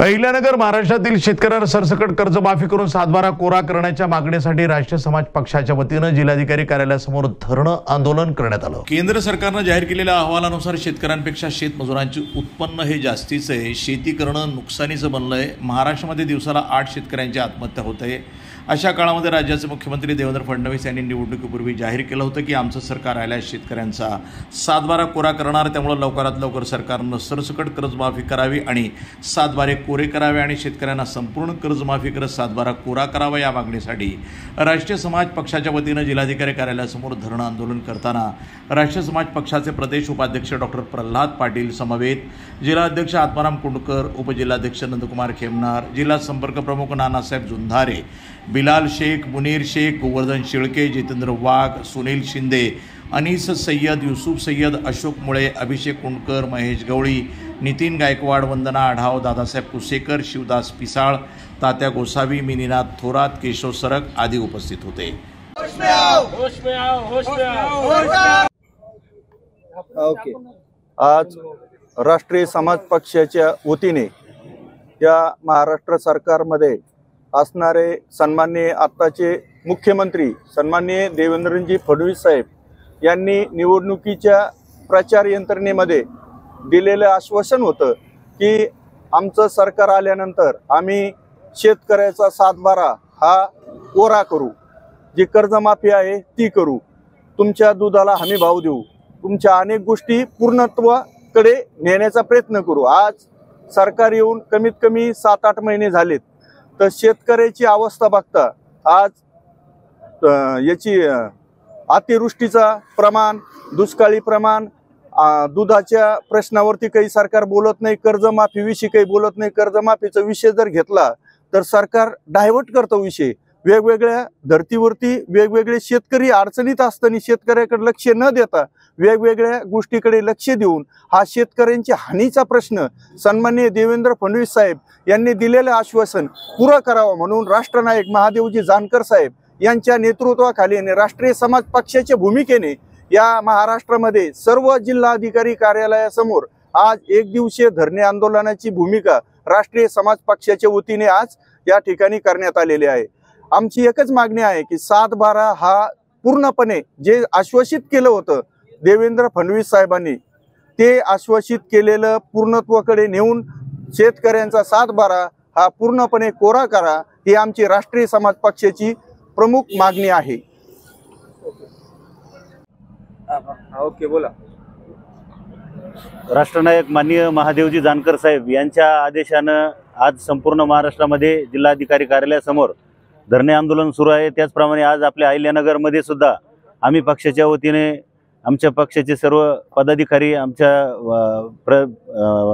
अहिल्यानगर महाराष्ट्रातील शेतकऱ्यांना सरसकट कर्जमाफी करून सातबारा कोरा करण्याच्या मागणीसाठी राष्ट्रीय समाज पक्षाच्या वतीने जिल्हाधिकारी कार्यालयासमोर धरणं आंदोलन करण्यात आलं। केंद्र सरकारने जाहीर केलेल्या अहवालानुसार शेतकऱ्यांपेक्षा शेतमजुरांचे उत्पन्न हे जास्तीच आहे। शेती करणं नुकसानीचं बनलंय। महाराष्ट्रामध्ये दिवसाला 8 शेतकऱ्यांची आत्महत्या होत आहे। अशा काळामध्ये राज्याचे मुख्यमंत्री देवेंद्र फडणवीस यांनी निवडणुकीपूर्वी जाहीर केलं होतं की आमचं सरकार आल्यास शेतकऱ्यांचा सातबारा कोरा करणार। त्यामुळे लवकरात लवकर सरकारनं सरसकट कर्जमाफी करावी आणि सातबारे कोरे करावे आणि शेतकऱ्यांना संपूर्ण कर्जमाफी करत सातबारा कोरा करावा या मागणीसाठी राष्ट्रीय समाज पक्षाच्या वतीने जिल्हाधिकारी कार्यालयासमोर धरणं आंदोलन करताना राष्ट्रीय समाज पक्षाचे प्रदेश उपाध्यक्ष डॉक्टर प्रल्हाद पाटील समवेत जिल्हाध्यक्ष आत्माराम कुंडकर, उपजिल्हाध्यक्ष नंदकुमार खेमनार, जिल्हा संपर्क प्रमुख नानासाहेब जुंधारे, बिलाल शेख, मुनीर शेख, गोवर्धन शिळके, जितेंद्र वाघ, सुनील शिंदे, अनीस सय्यद, युसुफ सय्यद, अशोक मुळे, अभिषेक कुंडकर, महेश गवळी, नितीन गायकवाड, वंदना आढाव, दादासाहेब कुसेकर, शिवदास पिसाळ, तात्या गोसावी, मिनीनाथ थोरात, केशव सरक आदी उपस्थित होते। ओके, आज राष्ट्रीय समाज पक्षाच्या वतीने या महाराष्ट्र सरकारमध्ये असणारे सन्माननीय आत्ताचे मुख्यमंत्री सन्माननीय देवेंद्रजी फडणवीस साहेब यांनी निवडणुकीच्या प्रचार यंत्रणेमध्ये दिलेलं आश्वासन होतं की आमचं सरकार आल्यानंतर आम्ही शेतकऱ्याचा सातबारा हा कोरा करू, जी कर्जमाफी आहे ती करू, तुमच्या दुधाला हमी भाव देऊ, तुमच्या अनेक गोष्टी पूर्णत्वाकडे नेण्याचा प्रयत्न करू। आज सरकार येऊन कमीत कमी 7-8 महिने झालेत, तर शेतकऱ्याची अवस्था बघता आज याची अतिवृष्टीचा प्रमाण, दुष्काळी प्रमाण, दुधाच्या प्रश्नावरती काही सरकार बोलत नाही, कर्जमाफीविषयी काही बोलत नाही। कर्जमाफीचा विषय जर घेतला तर सरकार डायव्हर्ट करतो विषय। वेगवेगळ्या धर्तीवरती वेगवेगळे शेतकरी अडचणीत असताना शेतकऱ्याकडे लक्ष न देता वेगवेगळ्या गोष्टीकडे लक्ष देऊन हा शेतकऱ्यांची हानीचा प्रश्न सन्माननीय देवेंद्र फडणवीस साहेब यांनी दिलेलं आश्वासन पुरं करावं म्हणून राष्ट्रनायक महादेवजी जानकर साहेब यांच्या नेतृत्वाखाली आणि राष्ट्रीय समाज पक्षाच्या भूमिकेने या महाराष्ट्रामध्ये सर्व जिल्हाधिकारी कार्यालयासमोर आज एक दिवसीय धरणे आंदोलनाची भूमिका राष्ट्रीय समाज पक्षाच्या वतीने आज या ठिकाणी करण्यात आलेली आहे। आमची एकच मागणी आहे की सातबारा हा पूर्णपणे जे आश्वासित केलं होतं देवेंद्र फडणवीस साहेबांनी ते आश्वासित केलेलं पूर्णत्वाकडे नेऊन शेतकऱ्यांचा सातबारा हा पूर्णपणे कोरा करा, ही आमची राष्ट्रीय समाज पक्षाची प्रमुख मागणी आहे। ओके, बोला। राष्ट्रनायक माननीय महादेवजी जानकर साहेब यांच्या आदेशानं आज संपूर्ण महाराष्ट्रामध्ये जिल्हाधिकारी कार्यालयासमोर धरणे आंदोलन सुरू आहे। त्याचप्रमाणे आज आपल्या अहिल्यानगरमध्ये सुद्धा आम्ही पक्षाच्या वतीने आमच्या पक्षाचे सर्व पदाधिकारी, आमच्या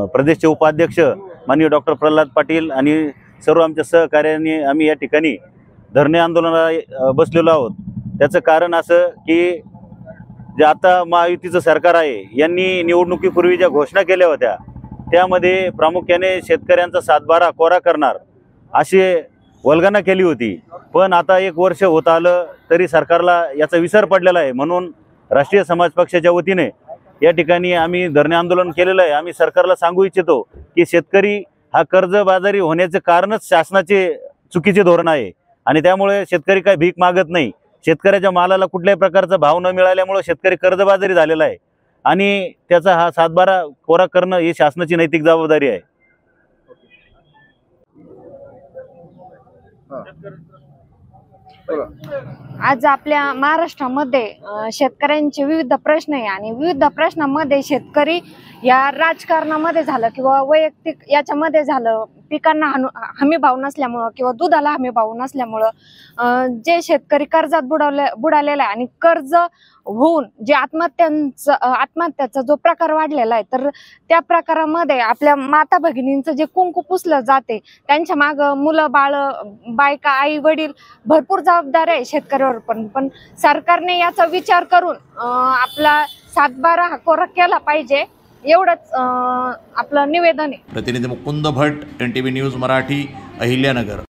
प्रदेशचे उपाध्यक्ष माननीय डॉक्टर प्रल्हाद पाटील आणि सर्व आमच्या सहकार्याने आम्ही या ठिकाणी धरणे आंदोलनाला बसलेलो आहोत। त्याचं कारण असं की जे आता महायुतीचं सरकार आहे यांनी निवडणुकीपूर्वी ज्या घोषणा केल्या होत्या त्यामध्ये प्रामुख्याने शेतकऱ्यांचा सातबारा कोरा करणार अशी वल्गना केली होती, पण आता 1 वर्ष होत आलं तरी सरकारला याचा विसर पडलेला आहे। म्हणून राष्ट्रीय समाज पक्षाच्या वतीने या ठिकाणी आम्ही धरणे आंदोलन केलेलं आहे। आम्ही सरकारला सांगू इच्छितो की शेतकरी हा कर्जबाजारी होण्याचे कारणच शासनाचे चुकीचे धोरण आहे आणि त्यामुळे शेतकरी काय भीक मागत नाही। शेतकऱ्याच्या मालाला कुठल्याही प्रकारचा भाव न मिळाल्यामुळे शेतकरी कर्जबाजारी झालेला आहे आणि त्याचा हा सातबारा कोरा करणं ही शासनाची नैतिक जबाबदारी आहे। आज आपल्या महाराष्ट्रामध्ये शेतकऱ्यांचे विविध प्रश्न आहे आणि विविध प्रश्नांमध्ये शेतकरी या राजकारणामध्ये झालं किंवा वैयक्तिक याच्यामध्ये झालं, पिकांना हमी भाव नसल्यामुळं किंवा दुधाला हमी भाव नसल्यामुळं जे शेतकरी कर्जात बुडालेला आहे आणि कर्ज होऊन जे आत्महत्याचा जो प्रकार वाढलेला आहे, तर त्या प्रकारामध्ये आपल्या माता भगिनींचं जे कुंकू पुसलं जाते, त्यांच्या माग मुलं बाळ बायका आई वडील भरपूर जबाबदारी आहे शेतकऱ्यावर पण सरकारने याचा विचार करून आपला सातबारा हा कोरा केला पाहिजे, एवढंच आपलं निवेदन आहे। प्रतिनिधी मुकुंद भट, NTV न्यूज मराठी, अहिल्यानगर।